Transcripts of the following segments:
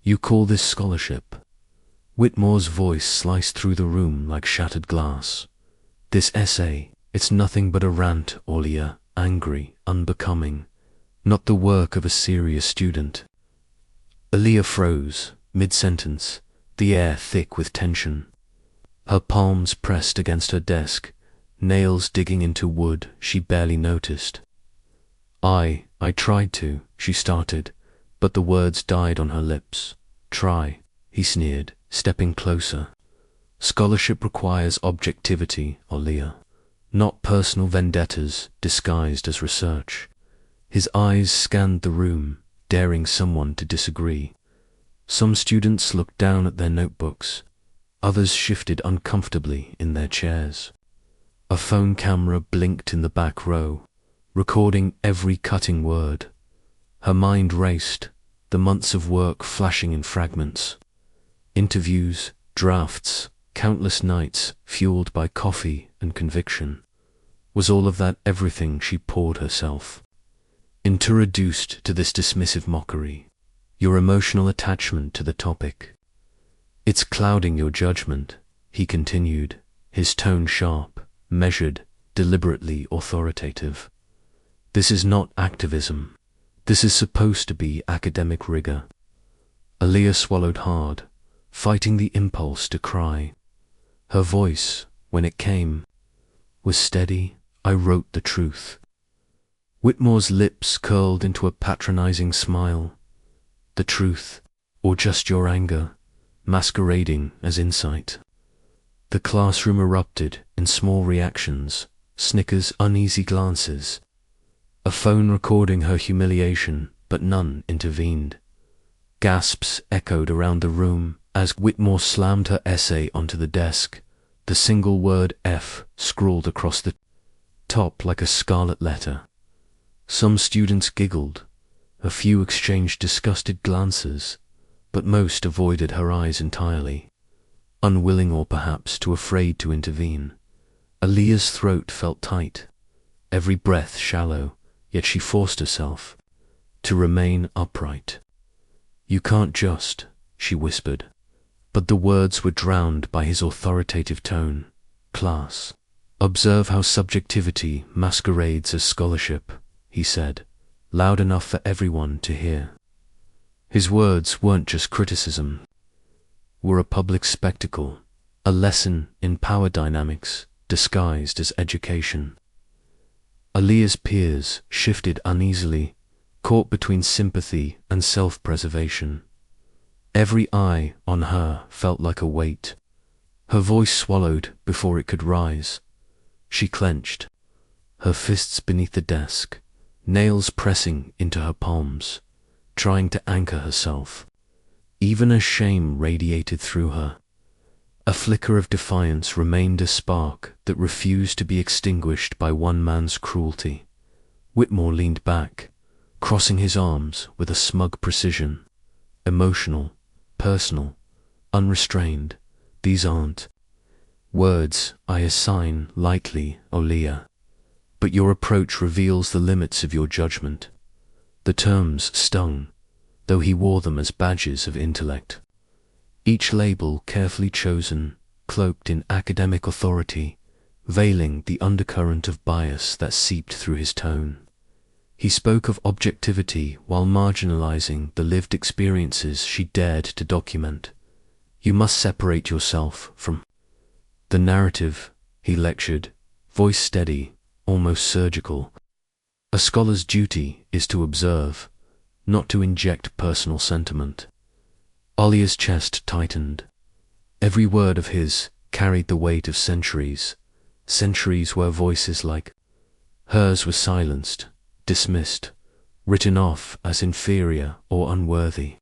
You call this scholarship? Whitmore's voice sliced through the room like shattered glass. This essay, it's nothing but a rant, Aaliyah, angry, unbecoming, not the work of a serious student. Aaliyah froze, mid-sentence, the air thick with tension. Her palms pressed against her desk, nails digging into wood she barely noticed. I tried to, she started, but the words died on her lips. Try, he sneered, stepping closer. Scholarship requires objectivity, Aaliyah, not personal vendettas disguised as research. His eyes scanned the room, daring someone to disagree. Some students looked down at their notebooks. Others shifted uncomfortably in their chairs. A phone camera blinked in the back row, recording every cutting word. Her mind raced, the months of work flashing in fragments. Interviews, drafts, countless nights fueled by coffee and conviction. Was all of that everything she poured herself into, reduced to this dismissive mockery? Your emotional attachment to the topic. It's clouding your judgment, he continued, his tone sharp, measured, deliberately authoritative. This is not activism. This is supposed to be academic rigor. Aaliyah swallowed hard, fighting the impulse to cry. Her voice, when it came, was steady. I wrote the truth. Whitmore's lips curled into a patronizing smile. The truth, or just your anger, masquerading as insight. The classroom erupted in small reactions, snickers, uneasy glances. A phone recording her humiliation, but none intervened. Gasps echoed around the room as Whitmore slammed her essay onto the desk, the single word F scrawled across the top like a scarlet letter. Some students giggled, a few exchanged disgusted glances, but most avoided her eyes entirely, unwilling or perhaps too afraid to intervene. Aaliyah's throat felt tight, every breath shallow, yet she forced herself to remain upright. You can't just, she whispered, but the words were drowned by his authoritative tone. Class, observe how subjectivity masquerades as scholarship, he said, loud enough for everyone to hear. His words weren't just criticism, were a public spectacle, a lesson in power dynamics disguised as education. Aaliyah's peers shifted uneasily, caught between sympathy and self-preservation. Every eye on her felt like a weight. Her voice swallowed before it could rise. She clenched, her fists beneath the desk, nails pressing into her palms, trying to anchor herself. Even as shame radiated through her, a flicker of defiance remained, a spark that refused to be extinguished by one man's cruelty. Whitmore leaned back, crossing his arms with a smug precision. Emotional, personal, unrestrained, these aren't words I assign lightly, Aaliyah, but your approach reveals the limits of your judgment. The terms stung, though he wore them as badges of intellect. Each label carefully chosen, cloaked in academic authority, veiling the undercurrent of bias that seeped through his tone. He spoke of objectivity while marginalizing the lived experiences she dared to document. You must separate yourself from the narrative, he lectured, voice steady, almost surgical. A scholar's duty is to observe, not to inject personal sentiment. Aaliyah's chest tightened. Every word of his carried the weight of centuries, centuries where voices like hers were silenced, dismissed, written off as inferior or unworthy.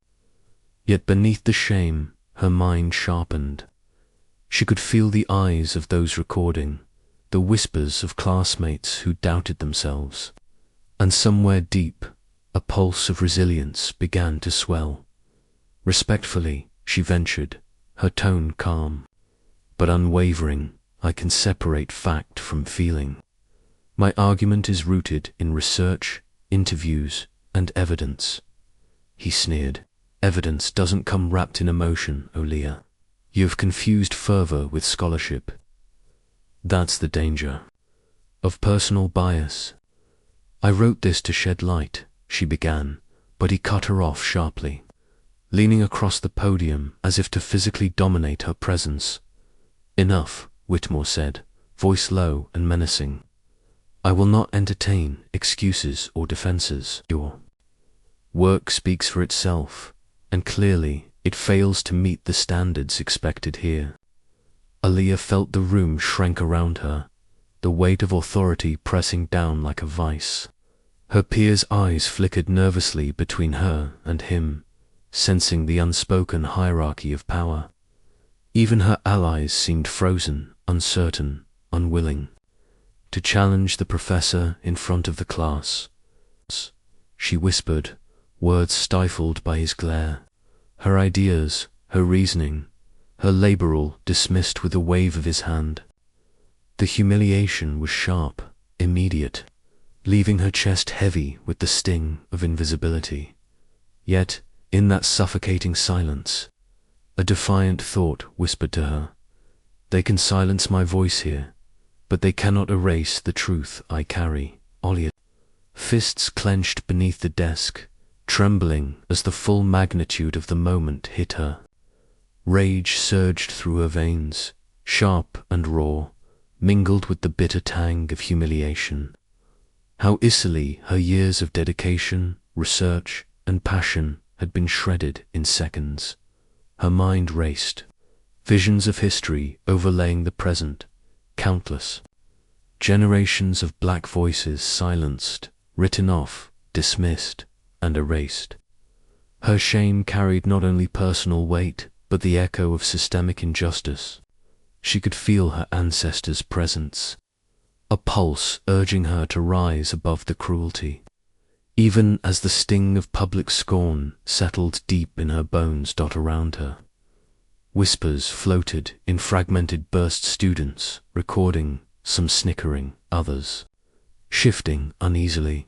Yet beneath the shame, her mind sharpened. She could feel the eyes of those recording, the whispers of classmates who doubted themselves. And somewhere deep, a pulse of resilience began to swell. Respectfully, she ventured, her tone calm, but unwavering. I can separate fact from feeling. My argument is rooted in research, interviews, and evidence. He sneered. Evidence doesn't come wrapped in emotion, Aaliyah. You've confused fervor with scholarship. That's the danger of personal bias. I wrote this to shed light, she began, but he cut her off sharply, leaning across the podium as if to physically dominate her presence. Enough, Whitmore said, voice low and menacing. I will not entertain excuses or defenses. Your work speaks for itself, and clearly it fails to meet the standards expected here. Aaliyah felt the room shrank around her, the weight of authority pressing down like a vice. Her peers' eyes flickered nervously between her and him, sensing the unspoken hierarchy of power. Even her allies seemed frozen, uncertain, unwilling to challenge the professor in front of the class. She whispered, words stifled by his glare. Her ideas, her reasoning, her laboral dismissed with a wave of his hand. The humiliation was sharp, immediate, leaving her chest heavy with the sting of invisibility. Yet, in that suffocating silence, a defiant thought whispered to her, they can silence my voice here, but they cannot erase the truth I carry. Aaliyah, fists clenched beneath the desk, trembling as the full magnitude of the moment hit her. Rage surged through her veins, sharp and raw, mingled with the bitter tang of humiliation. How easily her years of dedication, research, and passion had been shredded in seconds. Her mind raced, visions of history overlaying the present, countless generations of black voices silenced, written off, dismissed, and erased. Her shame carried not only personal weight, but the echo of systemic injustice. She could feel her ancestors' presence, a pulse urging her to rise above the cruelty. Even as the sting of public scorn settled deep in her bones around her, whispers floated in fragmented burst, students recording, some snickering, others shifting uneasily.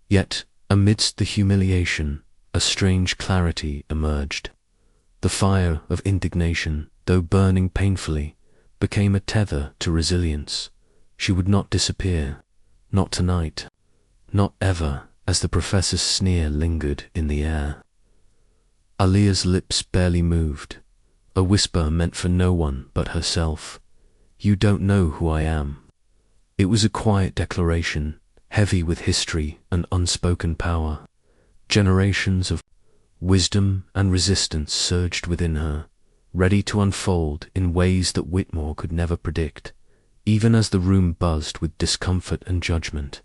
Yet, amidst the humiliation, a strange clarity emerged. The fire of indignation, though burning painfully, became a tether to resilience. She would not disappear, not tonight, not ever, as the professor's sneer lingered in the air. Aaliyah's lips barely moved, a whisper meant for no one but herself. You don't know who I am. It was a quiet declaration, heavy with history and unspoken power. Generations of wisdom and resistance surged within her, ready to unfold in ways that Whitmore could never predict. Even as the room buzzed with discomfort and judgment,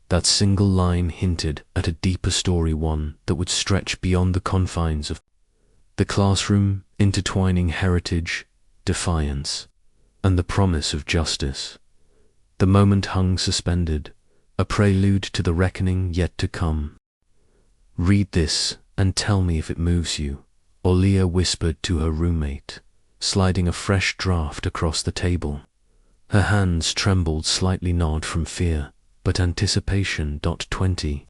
that single line hinted at a deeper story, one that would stretch beyond the confines of the classroom, intertwining heritage, defiance, and the promise of justice. The moment hung suspended, a prelude to the reckoning yet to come. Read this and tell me if it moves you, Aaliyah whispered to her roommate, sliding a fresh draft across the table. Her hands trembled slightly, not from fear, but anticipation. 20.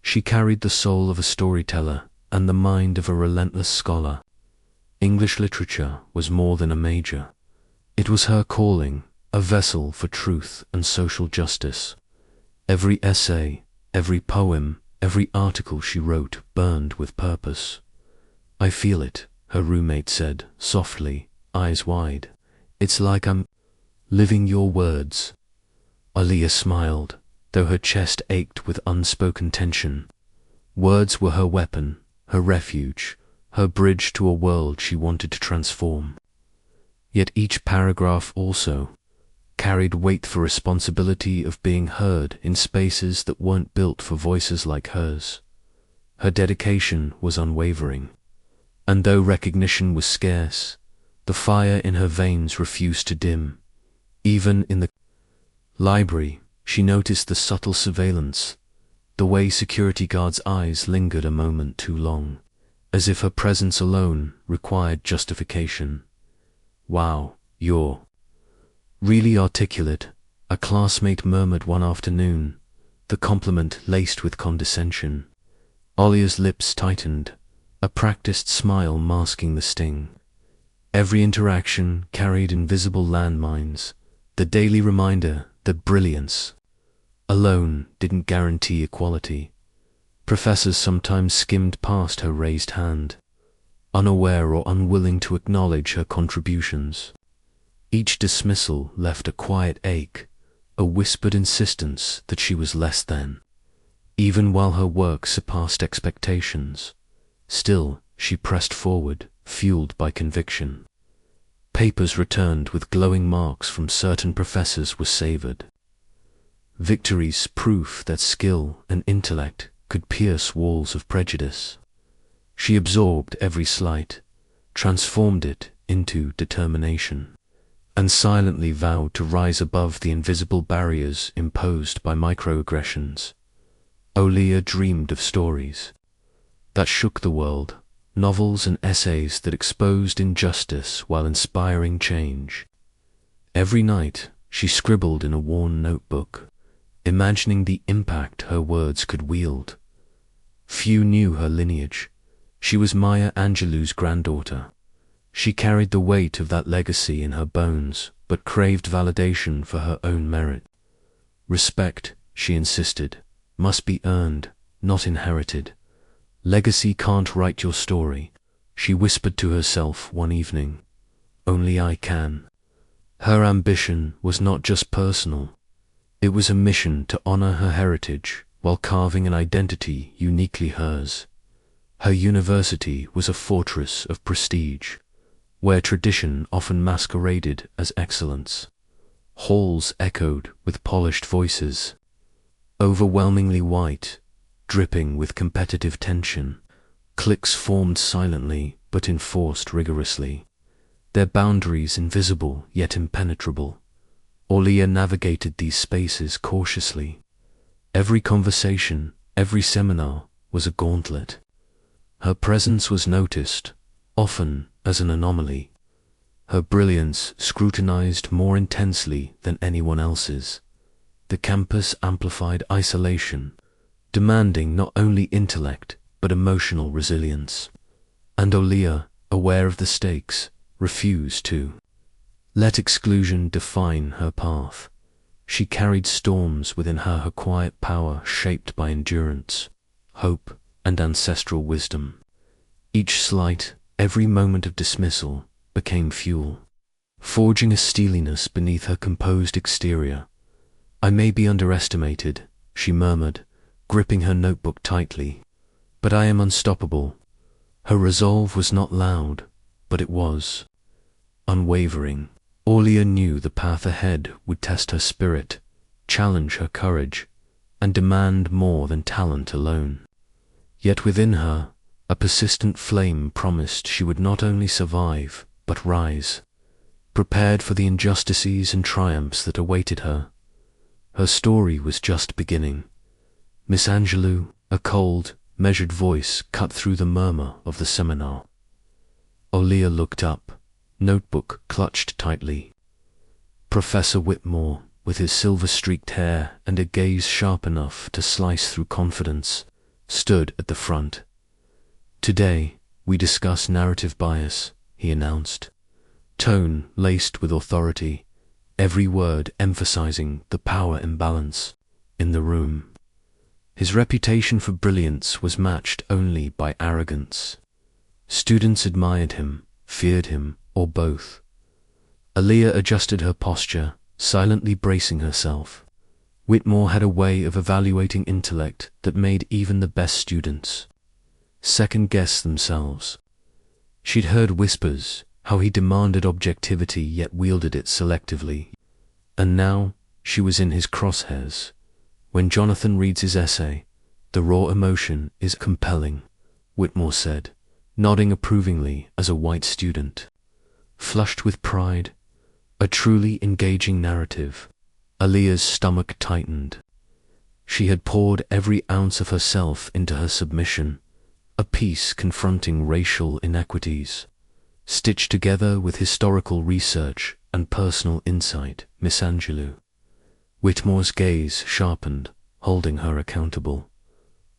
She carried the soul of a storyteller and the mind of a relentless scholar. English literature was more than a major. It was her calling, a vessel for truth and social justice. Every essay, every poem, every article she wrote burned with purpose. I feel it, her roommate said, softly, eyes wide. It's like I'm living your words. Aaliyah smiled, though her chest ached with unspoken tension. Words were her weapon, her refuge, her bridge to a world she wanted to transform. Yet each paragraph also carried weight for responsibility of being heard in spaces that weren't built for voices like hers. Her dedication was unwavering, and though recognition was scarce, the fire in her veins refused to dim. Even in the library, she noticed the subtle surveillance, the way security guards' eyes lingered a moment too long, as if her presence alone required justification. Wow, you're really articulate, a classmate murmured one afternoon, the compliment laced with condescension. Aaliyah's lips tightened, a practiced smile masking the sting. Every interaction carried invisible landmines, the daily reminder that brilliance alone didn't guarantee equality. Professors sometimes skimmed past her raised hand, unaware or unwilling to acknowledge her contributions. Each dismissal left a quiet ache, a whispered insistence that she was less than. Even while her work surpassed expectations, still she pressed forward, fueled by conviction. Papers returned with glowing marks from certain professors were savored. Victories, proof that skill and intellect could pierce walls of prejudice. She absorbed every slight, transformed it into determination, and silently vowed to rise above the invisible barriers imposed by microaggressions. Aaliyah dreamed of stories that shook the world, novels and essays that exposed injustice while inspiring change. Every night she scribbled in a worn notebook, imagining the impact her words could wield. Few knew her lineage. She was Maya Angelou's granddaughter. She carried the weight of that legacy in her bones, but craved validation for her own merit. Respect, she insisted, must be earned, not inherited. Legacy can't write your story, she whispered to herself one evening. Only I can. Her ambition was not just personal. It was a mission to honor her heritage while carving an identity uniquely hers. Her university was a fortress of prestige, where tradition often masqueraded as excellence. Halls echoed with polished voices, overwhelmingly white, dripping with competitive tension. Cliques formed silently but enforced rigorously, their boundaries invisible yet impenetrable. Aaliyah navigated these spaces cautiously. Every conversation, every seminar was a gauntlet. Her presence was noticed, often as an anomaly. Her brilliance scrutinized more intensely than anyone else's. The campus amplified isolation, demanding not only intellect but emotional resilience. And Aaliyah, aware of the stakes, refused to let exclusion define her path. She carried storms within her quiet power shaped by endurance, hope, and ancestral wisdom. Each slight, every moment of dismissal became fuel, forging a steeliness beneath her composed exterior. I may be underestimated, she murmured, gripping her notebook tightly, but I am unstoppable. Her resolve was not loud, but it was unwavering. Aaliyah knew the path ahead would test her spirit, challenge her courage, and demand more than talent alone. Yet within her, a persistent flame promised she would not only survive, but rise, prepared for the injustices and triumphs that awaited her. Her story was just beginning. Miss Angelou, a cold, measured voice cut through the murmur of the seminar. Aaliyah looked up, notebook clutched tightly. Professor Whitmore, with his silver-streaked hair and a gaze sharp enough to slice through confidence, stood at the front. Today, we discuss narrative bias, he announced, tone laced with authority, every word emphasizing the power imbalance in the room. His reputation for brilliance was matched only by arrogance. Students admired him, feared him, or both. Aaliyah adjusted her posture, silently bracing herself. Whitmore had a way of evaluating intellect that made even the best students second-guess themselves. She'd heard whispers, how he demanded objectivity yet wielded it selectively. And now she was in his crosshairs. When Jonathan reads his essay, the raw emotion is compelling, Whitmore said, nodding approvingly as a white student. Flushed with pride, a truly engaging narrative. Aaliyah's stomach tightened. She had poured every ounce of herself into her submission, a piece confronting racial inequities, stitched together with historical research and personal insight. Miss Angelou. Whitmore's gaze sharpened, holding her accountable.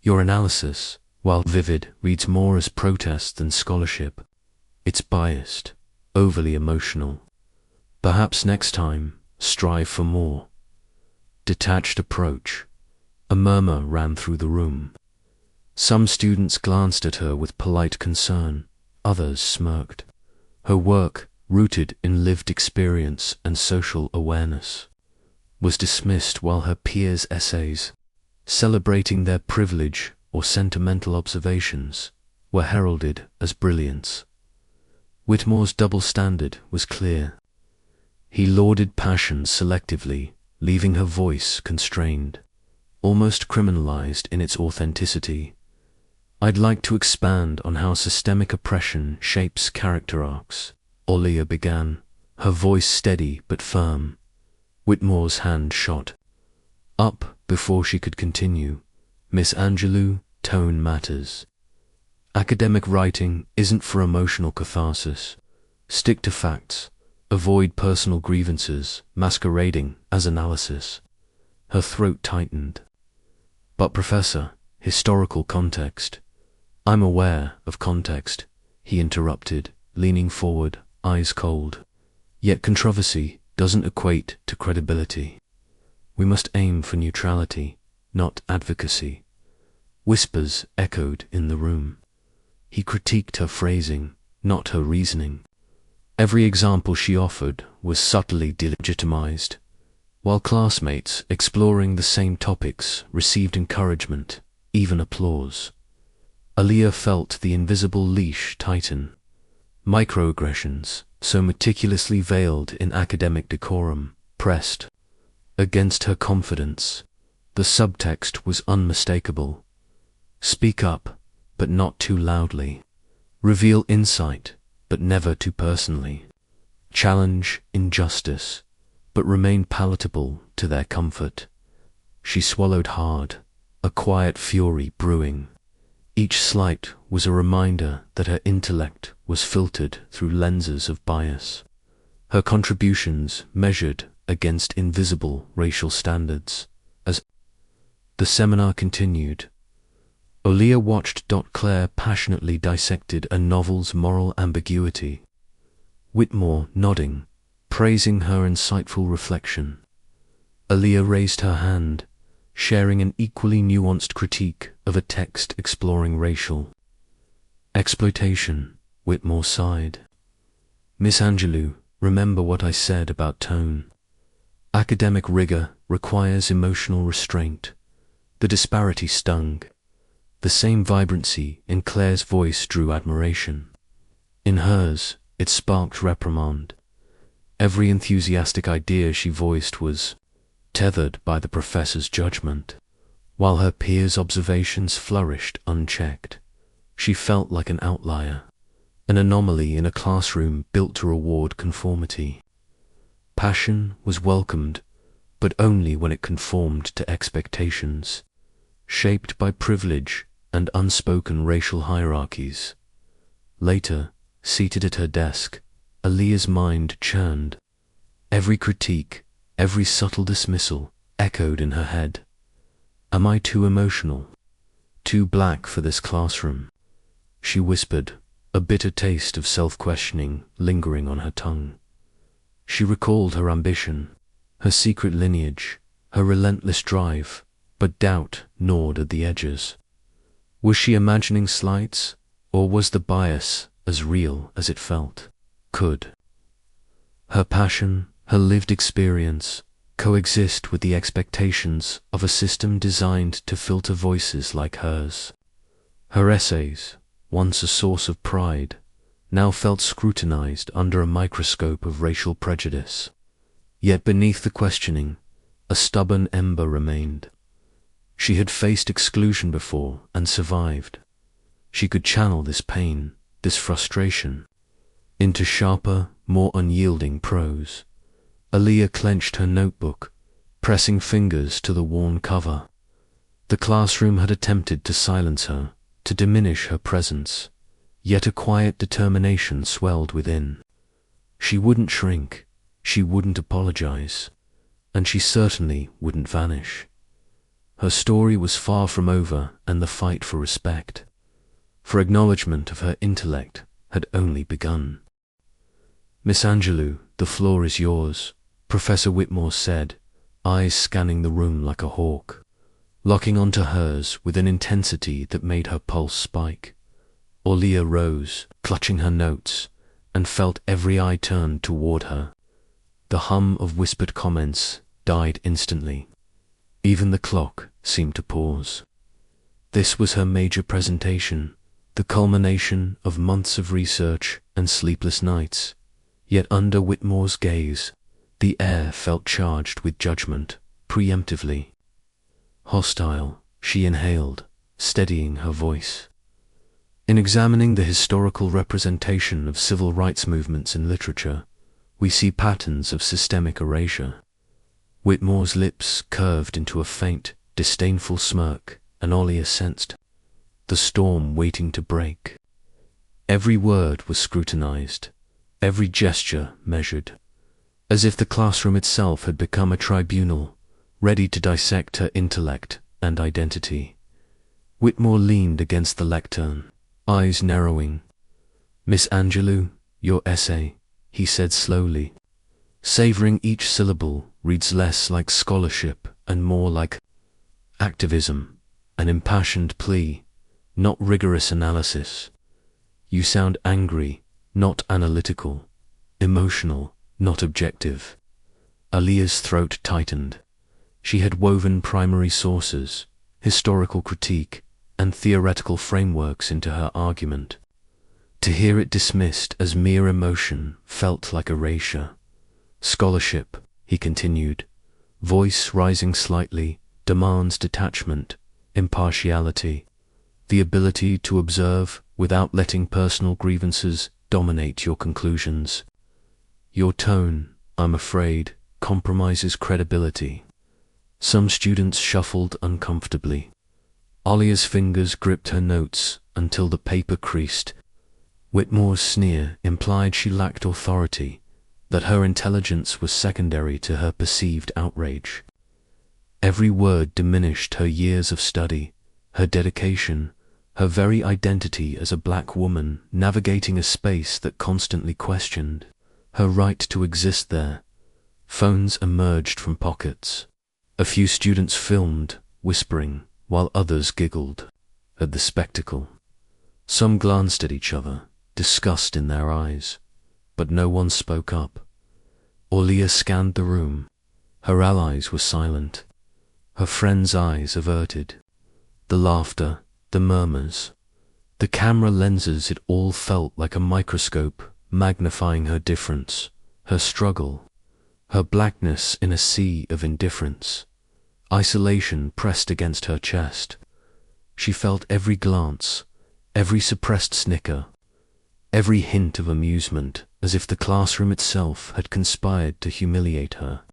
Your analysis, While vivid reads more as protest than scholarship, it's biased, overly emotional. Perhaps next time, strive for more. Detached approach. A murmur ran through the room. Some students glanced at her with polite concern, others smirked. Her work, rooted in lived experience and social awareness, was dismissed, while her peers' essays, celebrating their privilege or sentimental observations, were heralded as brilliance. Whitmore's double standard was clear. He lauded passion selectively, leaving her voice constrained, almost criminalized in its authenticity. I'd like to expand on how systemic oppression shapes character arcs, Aaliyah began, her voice steady but firm. Whitmore's hand shot up before she could continue. Miss Angelou, tone matters. Academic writing isn't for emotional catharsis. Stick to facts. Avoid personal grievances masquerading as analysis. Her throat tightened. But Professor, historical context. I'm aware of context, he interrupted, leaning forward, eyes cold. Yet controversy doesn't equate to credibility. We must aim for neutrality, not advocacy. Whispers echoed in the room. He critiqued her phrasing, not her reasoning. Every example she offered was subtly delegitimized, while classmates exploring the same topics received encouragement, even applause. Aaliyah felt the invisible leash tighten. Microaggressions, so meticulously veiled in academic decorum, pressed against her confidence. The subtext was unmistakable. Speak up, but not too loudly. Reveal insight, but never too personally. Challenge injustice, but remain palatable to their comfort. She swallowed hard, a quiet fury brewing. Each slight was a reminder that her intellect was filtered through lenses of bias. Her contributions measured against invisible racial standards. As the seminar continued, Aaliyah watched. Claire passionately dissected a novel's moral ambiguity. Whitmore nodding, praising her insightful reflection. Aaliyah raised her hand, sharing an equally nuanced critique of a text exploring racial exploitation. Whitmore sighed. Miss Angelou, remember what I said about tone. Academic rigor requires emotional restraint. The disparity stung. The same vibrancy in Claire's voice drew admiration. In hers, it sparked reprimand. Every enthusiastic idea she voiced was tethered by the professor's judgment, while her peers' observations flourished unchecked. She felt like an outlier, an anomaly in a classroom built to reward conformity. Passion was welcomed, but only when it conformed to expectations, shaped by privilege and unspoken racial hierarchies. Later, seated at her desk, Aaliyah's mind churned. Every critique, every subtle dismissal echoed in her head. Am I too emotional? Too black for this classroom? She whispered, a bitter taste of self-questioning lingering on her tongue. She recalled her ambition, her secret lineage, her relentless drive, but doubt gnawed at the edges. Was she imagining slights, or was the bias as real as it felt? Could her passion, her lived experience, coexist with the expectations of a system designed to filter voices like hers? Her essays, once a source of pride, now felt scrutinized under a microscope of racial prejudice. Yet beneath the questioning, a stubborn ember remained. She had faced exclusion before and survived. She could channel this pain, this frustration, into sharper, more unyielding prose. Aaliyah clenched her notebook, pressing fingers to the worn cover. The classroom had attempted to silence her, to diminish her presence, yet a quiet determination swelled within. She wouldn't shrink, she wouldn't apologize, and she certainly wouldn't vanish. Her story was far from over, and the fight for respect for acknowledgement of her intellect had only begun. "Miss Angelou, the floor is yours," Professor Whitmore said, eyes scanning the room like a hawk, locking onto hers with an intensity that made her pulse spike. Aaliyah rose, clutching her notes, and felt every eye turned toward her. The hum of whispered comments died instantly. Even the clock seemed to pause. This was her major presentation, the culmination of months of research and sleepless nights. Yet under Whitmore's gaze, the air felt charged with judgment, preemptively. Hostile, she inhaled, steadying her voice. In examining the historical representation of civil rights movements in literature, we see patterns of systemic erasure. Whitmore's lips curved into a faint, disdainful smirk, and Aaliyah sensed the storm waiting to break. Every word was scrutinized, every gesture measured, as if the classroom itself had become a tribunal, ready to dissect her intellect and identity. Whitmore leaned against the lectern, eyes narrowing. "Miss Angelou, your essay," he said slowly, savoring each syllable, reads less like scholarship and more like activism, an impassioned plea, not rigorous analysis. "You sound angry, not analytical, emotional, not objective." Aaliyah's throat tightened. She had woven primary sources, historical critique, and theoretical frameworks into her argument. To hear it dismissed as mere emotion felt like erasure. "Scholarship," he continued, voice rising slightly, "demands detachment, impartiality, the ability to observe without letting personal grievances dominate your conclusions. Your tone, I'm afraid, compromises credibility." Some students shuffled uncomfortably. Aaliyah's fingers gripped her notes until the paper creased. Whitmore's sneer implied she lacked authority, that her intelligence was secondary to her perceived outrage. Every word diminished her years of study, her dedication, her very identity as a black woman navigating a space that constantly questioned her right to exist there. Phones emerged from pockets. A few students filmed, whispering, while others giggled at the spectacle. Some glanced at each other, disgust in their eyes, but no one spoke up. Aaliyah scanned the room. Her allies were silent, her friends' eyes averted. The laughter, the murmurs, the camera lenses, it all felt like a microscope magnifying her difference, her struggle, her blackness in a sea of indifference. Isolation pressed against her chest. She felt every glance, every suppressed snicker, every hint of amusement, as if the classroom itself had conspired to humiliate her.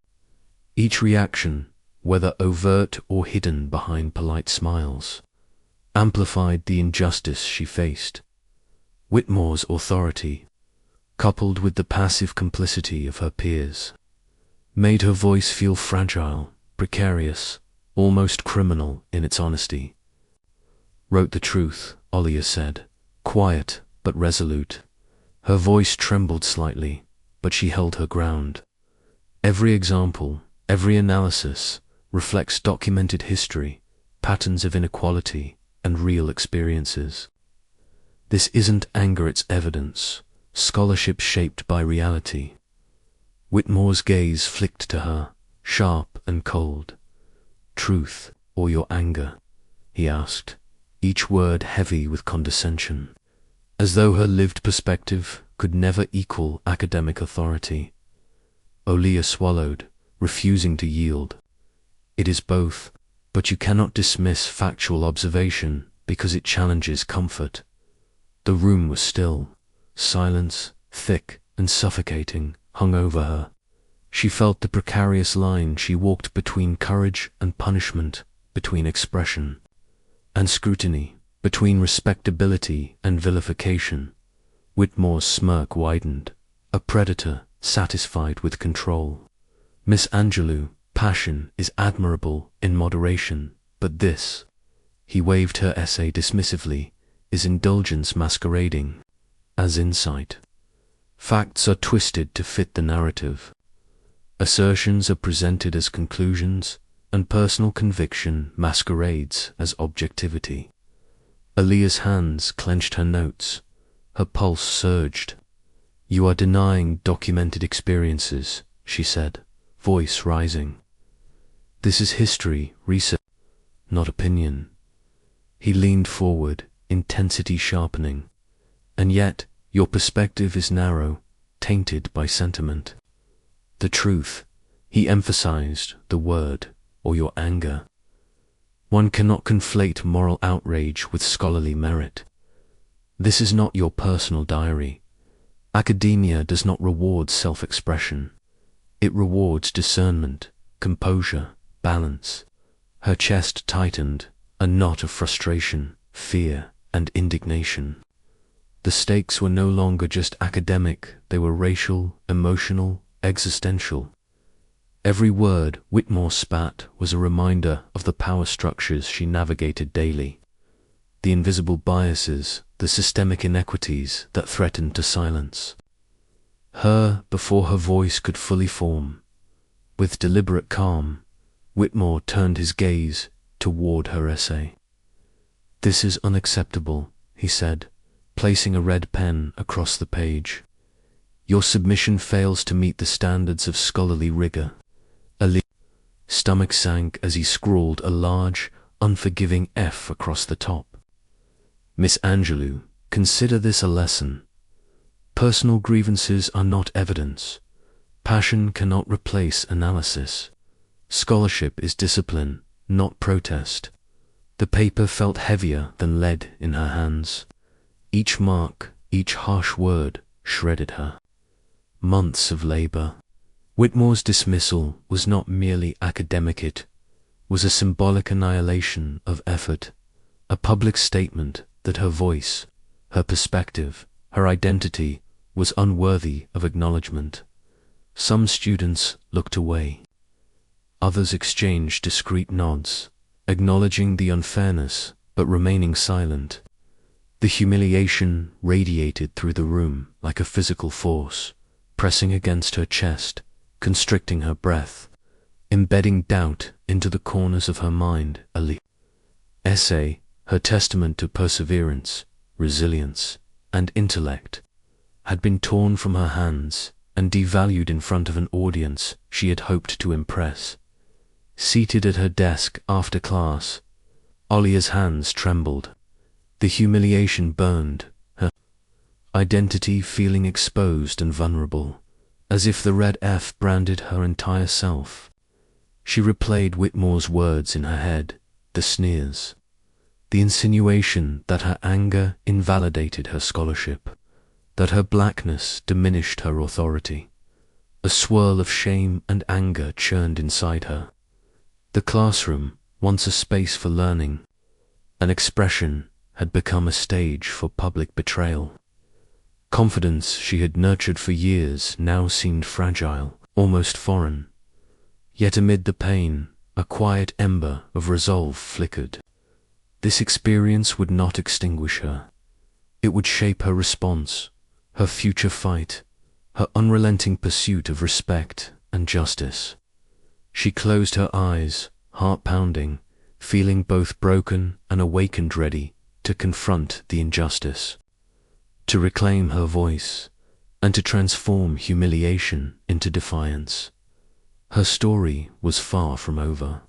Each reaction, whether overt or hidden behind polite smiles, amplified the injustice she faced. Whitmore's authority, coupled with the passive complicity of her peers, made her voice feel fragile, precarious, almost criminal in its honesty. "Wrote the truth," Aaliyah said, quiet but resolute. Her voice trembled slightly, but she held her ground. "Every example, every analysis, reflects documented history, patterns of inequality, and real experiences. This isn't anger, it's evidence, scholarship shaped by reality." Whitmore's gaze flicked to her, sharp and cold. "Truth or your anger?" he asked, each word heavy with condescension, as though her lived perspective could never equal academic authority. Aaliyah swallowed, refusing to yield. "It is both, but you cannot dismiss factual observation because it challenges comfort." The room was still. Silence, thick and suffocating, hung over her. She felt the precarious line she walked between courage and punishment, between expression and scrutiny, between respectability and vilification. Whitmore's smirk widened, a predator satisfied with control. "Miss Angelou, passion is admirable in moderation, but this..." He waved her essay dismissively, is indulgence masquerading as insight. Facts are twisted to fit the narrative. Assertions are presented as conclusions, and personal conviction masquerades as objectivity. Aaliyah's hands clenched her notes. Her pulse surged. "You are denying documented experiences," she said, voice rising. "This is history, research, not opinion." He leaned forward, intensity sharpening. "And yet, your perspective is narrow, tainted by sentiment. The truth," he emphasized the word, "or your anger. One cannot conflate moral outrage with scholarly merit. This is not your personal diary. Academia does not reward self-expression. It rewards discernment, composure, balance." Her chest tightened, a knot of frustration, fear, and indignation. The stakes were no longer just academic, they were racial, emotional, existential. Every word Whitmore spat was a reminder of the power structures she navigated daily, the invisible biases, the systemic inequities that threatened to silence her before her voice could fully form. With deliberate calm, Whitmore turned his gaze toward her essay. "This is unacceptable," he said, placing a red pen across the page. "Your submission fails to meet the standards of scholarly rigor." Aaliyah's stomach sank as he scrawled a large, unforgiving F across the top. "Miss Angelou, consider this a lesson. Personal grievances are not evidence. Passion cannot replace analysis. Scholarship is discipline, not protest." The paper felt heavier than lead in her hands. Each mark, each harsh word shredded her. Months of labor. Whitmore's dismissal was not merely academic, it was a symbolic annihilation of effort, a public statement that her voice, her perspective, her identity was unworthy of acknowledgement. Some students looked away. Others exchanged discreet nods, acknowledging the unfairness but remaining silent. The humiliation radiated through the room like a physical force, pressing against her chest, constricting her breath, embedding doubt into the corners of her mind. Aaliyah's essay, her testament to perseverance, resilience, and intellect, had been torn from her hands and devalued in front of an audience she had hoped to impress. Seated at her desk after class, Aaliyah's hands trembled. The humiliation burned, her identity feeling exposed and vulnerable, as if the red F branded her entire self. She replayed Whitmore's words in her head, the sneers, the insinuation that her anger invalidated her scholarship, that her blackness diminished her authority. A swirl of shame and anger churned inside her. The classroom, once a space for learning, an expression, had become a stage for public betrayal. Confidence she had nurtured for years now seemed fragile, almost foreign. Yet amid the pain, a quiet ember of resolve flickered. This experience would not extinguish her. It would shape her response, her future fight, her unrelenting pursuit of respect and justice. She closed her eyes, heart pounding, feeling both broken and awakened, ready to confront the injustice, to reclaim her voice, and to transform humiliation into defiance. Her story was far from over.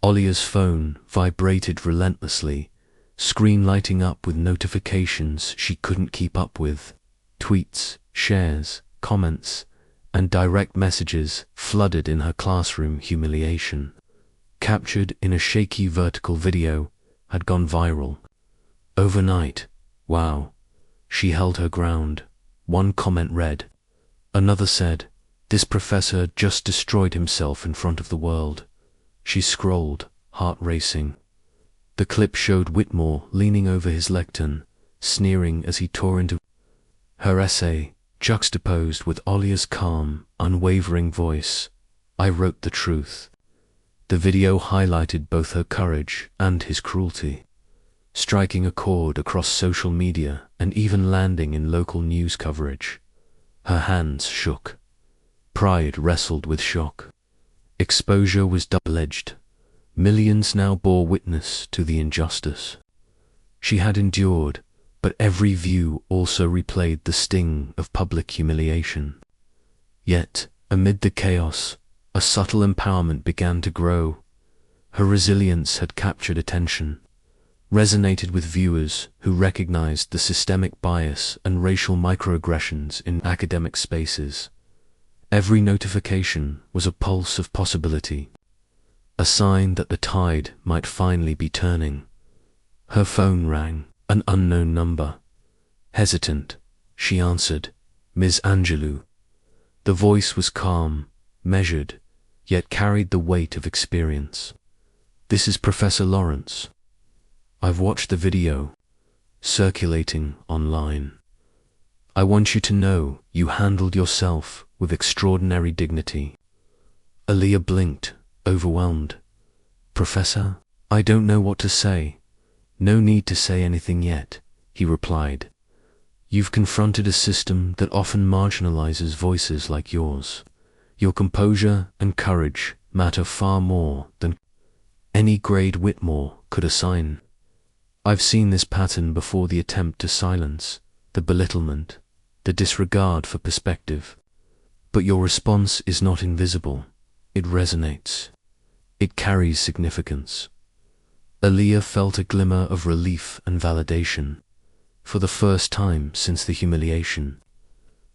Aaliyah's phone vibrated relentlessly, screen lighting up with notifications she couldn't keep up with. Tweets, shares, comments, and direct messages flooded in her classroom. Humiliation, captured in a shaky vertical video, had gone viral. Overnight, wow, she held her ground. One comment read. Another said, "This professor just destroyed himself in front of the world." She scrolled, heart racing. The clip showed Whitmore leaning over his lectern, sneering as he tore into her essay, juxtaposed with Aaliyah's calm, unwavering voice. "I wrote the truth." The video highlighted both her courage and his cruelty. striking a chord across social media and even landing in local news coverage. Her hands shook. Pride wrestled with shock. Exposure was double-edged. Millions now bore witness to the injustice. She had endured, but every view also replayed the sting of public humiliation. Yet, amid the chaos, a subtle empowerment began to grow. Her resilience had captured attention, resonated with viewers who recognized the systemic bias and racial microaggressions in academic spaces. Every notification was a pulse of possibility, a sign that the tide might finally be turning. Her phone rang, an unknown number. Hesitant, she answered, "Ms. Angelou." The voice was calm, measured, yet carried the weight of experience. "This is Professor Lawrence. I've watched the video circulating online. I want you to know you handled yourself with extraordinary dignity." Aaliyah blinked, overwhelmed. "Professor, I don't know what to say." "No need to say anything yet," he replied. "You've confronted a system that often marginalizes voices like yours. Your composure and courage matter far more than any grade Whitmore could assign. I've seen this pattern before: the attempt to silence, the belittlement, the disregard for perspective. But your response is not invisible. It resonates. It carries significance." Aaliyah felt a glimmer of relief and validation. For the first time since the humiliation,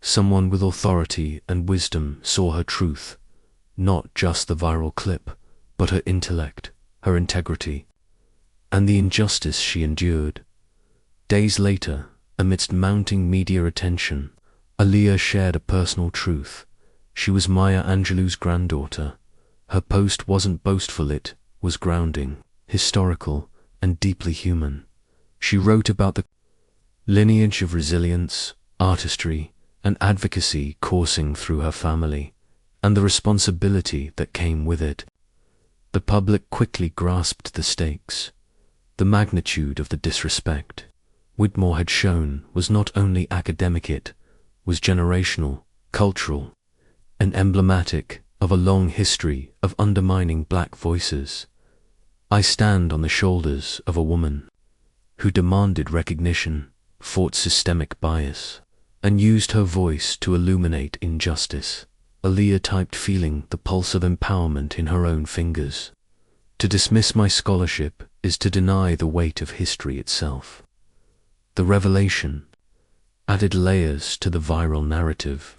someone with authority and wisdom saw her truth, not just the viral clip, but her intellect, her integrity, and the injustice she endured. Days later, amidst mounting media attention, Aaliyah shared a personal truth. She was Maya Angelou's granddaughter. Her post wasn't boastful, it was grounding, historical, and deeply human. She wrote about the lineage of resilience, artistry, and advocacy coursing through her family, and the responsibility that came with it. The public quickly grasped the stakes. The magnitude of the disrespect Whitmore had shown was not only academic, it was generational, cultural, and emblematic of a long history of undermining black voices. "I stand on the shoulders of a woman who demanded recognition, fought systemic bias, and used her voice to illuminate injustice," Aaliyah typed, feeling the pulse of empowerment in her own fingers. "To dismiss my scholarship is to deny the weight of history itself." The revelation added layers to the viral narrative.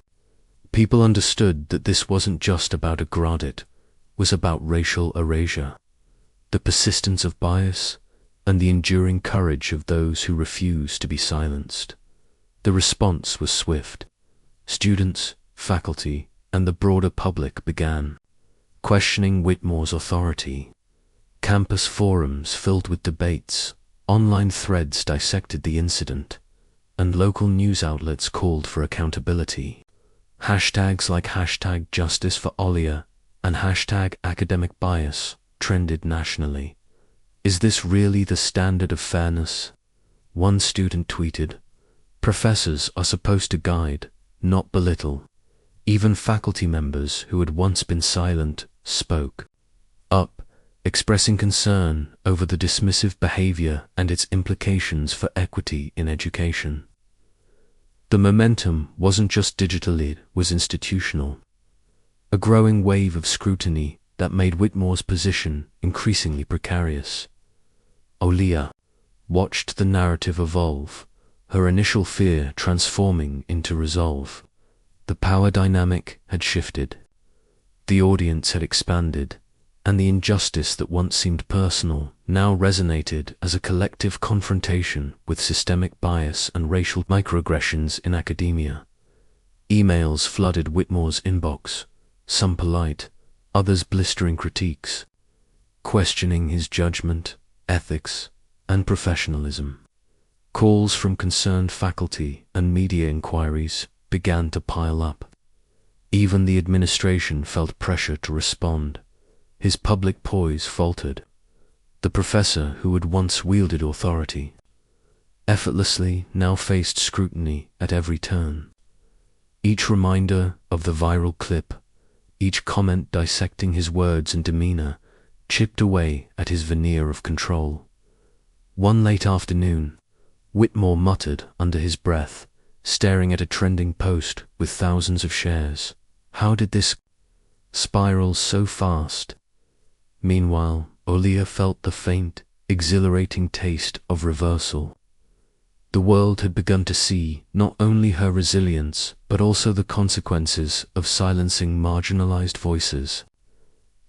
People understood that this wasn't just about a graduate, it was about racial erasure, the persistence of bias, and the enduring courage of those who refuse to be silenced. The response was swift. Students, faculty, and the broader public began questioning Whitmore's authority. Campus forums filled with debates, online threads dissected the incident, and local news outlets called for accountability. Hashtags like #Justice for Aaliyah and #academic bias trended nationally. "Is this really the standard of fairness?" One student tweeted. "Professors are supposed to guide, not belittle." Even faculty members who had once been silent spoke up, expressing concern over the dismissive behavior and its implications for equity in education. The momentum wasn't just digital, it was institutional. A growing wave of scrutiny that made Whitmore's position increasingly precarious. Aaliyah watched the narrative evolve, her initial fear transforming into resolve. The power dynamic had shifted. The audience had expanded, and the injustice that once seemed personal now resonated as a collective confrontation with systemic bias and racial microaggressions in academia. Emails flooded Whitmore's inbox, some polite, others blistering critiques, questioning his judgment, ethics, and professionalism. Calls from concerned faculty and media inquiries began to pile up. Even the administration felt pressure to respond. His public poise faltered. The professor who had once wielded authority, effortlessly now faced scrutiny at every turn. Each reminder of the viral clip, each comment dissecting his words and demeanor, chipped away at his veneer of control. One late afternoon, Whitmore muttered under his breath, staring at a trending post with thousands of shares. How did this spiral so fast? Meanwhile, Aaliyah felt the faint, exhilarating taste of reversal. The world had begun to see not only her resilience, but also the consequences of silencing marginalized voices.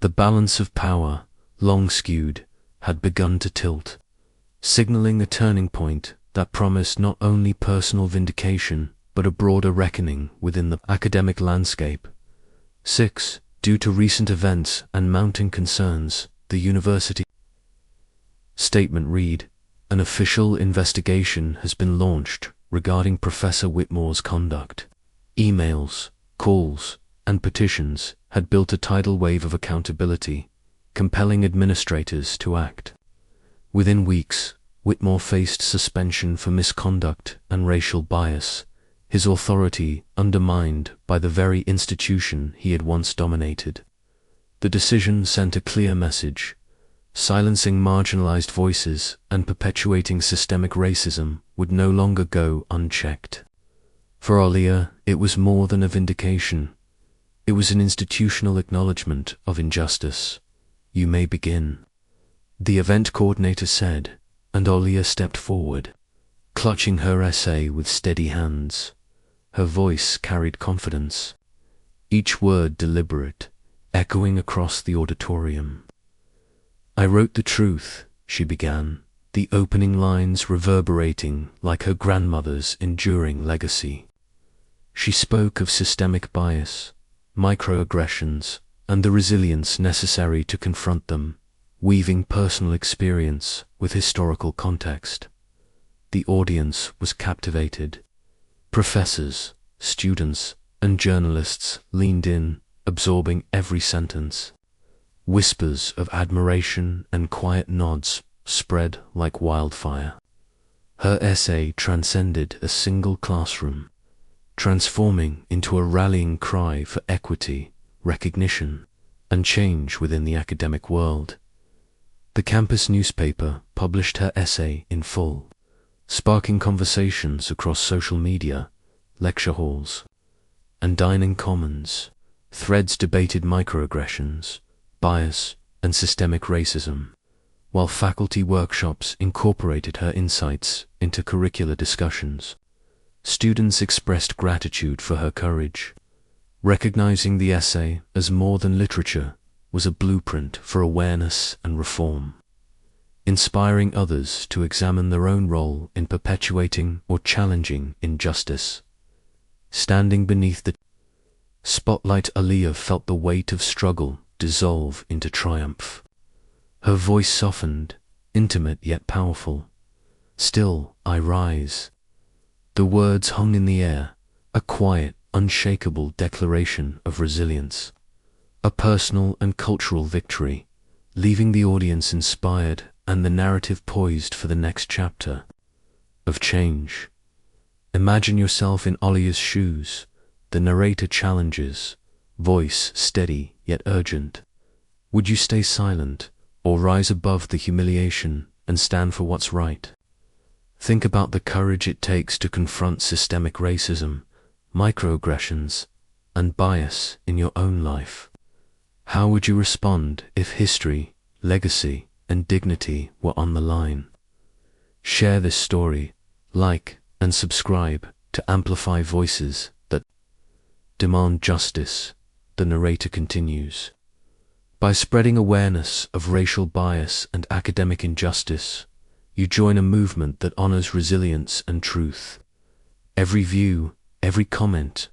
The balance of power, long skewed, had begun to tilt, signaling a turning point that promised not only personal vindication, but a broader reckoning within the academic landscape. 6. Due to recent events and mounting concerns, the university statement read, "An official investigation has been launched regarding Professor Whitmore's conduct." Emails, calls, and petitions had built a tidal wave of accountability, compelling administrators to act. Within weeks, Whitmore faced suspension for misconduct and racial bias, his authority undermined by the very institution he had once dominated. The decision sent a clear message: silencing marginalized voices and perpetuating systemic racism would no longer go unchecked. For Aaliyah, it was more than a vindication. It was an institutional acknowledgement of injustice. "You may begin," the event coordinator said, and Aaliyah stepped forward, clutching her essay with steady hands. Her voice carried confidence, each word deliberate, echoing across the auditorium. "I wrote the truth," she began, the opening lines reverberating like her grandmother's enduring legacy. She spoke of systemic bias, microaggressions, and the resilience necessary to confront them, weaving personal experience with historical context. The audience was captivated. Professors, students, and journalists leaned in, absorbing every sentence. Whispers of admiration and quiet nods spread like wildfire. Her essay transcended a single classroom, transforming into a rallying cry for equity, recognition, and change within the academic world. The campus newspaper published her essay in full, sparking conversations across social media, lecture halls, and dining commons. Threads debated microaggressions, bias, and systemic racism, while faculty workshops incorporated her insights into curricular discussions. Students expressed gratitude for her courage, recognizing the essay as more than literature was a blueprint for awareness and reform, inspiring others to examine their own role in perpetuating or challenging injustice. Standing beneath the spotlight, Aaliyah felt the weight of struggle dissolve into triumph. Her voice softened, intimate yet powerful. "Still I rise." The words hung in the air, a quiet, unshakable declaration of resilience, a personal and cultural victory, leaving the audience inspired and the narrative poised for the next chapter of change. Imagine yourself in Aaliyah's shoes. The narrator challenges, voice steady yet urgent. Would you stay silent or rise above the humiliation and stand for what's right? Think about the courage it takes to confront systemic racism, microaggressions, and bias in your own life. How would you respond if history, legacy, and dignity were on the line? Share this story, like and subscribe to amplify voices that demand justice. The narrator continues. By spreading awareness of racial bias and academic injustice, you join a movement that honors resilience and truth. Every view, every comment,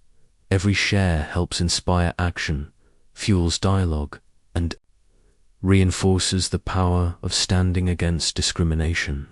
every share helps inspire action, fuels dialogue, and reinforces the power of standing against discrimination.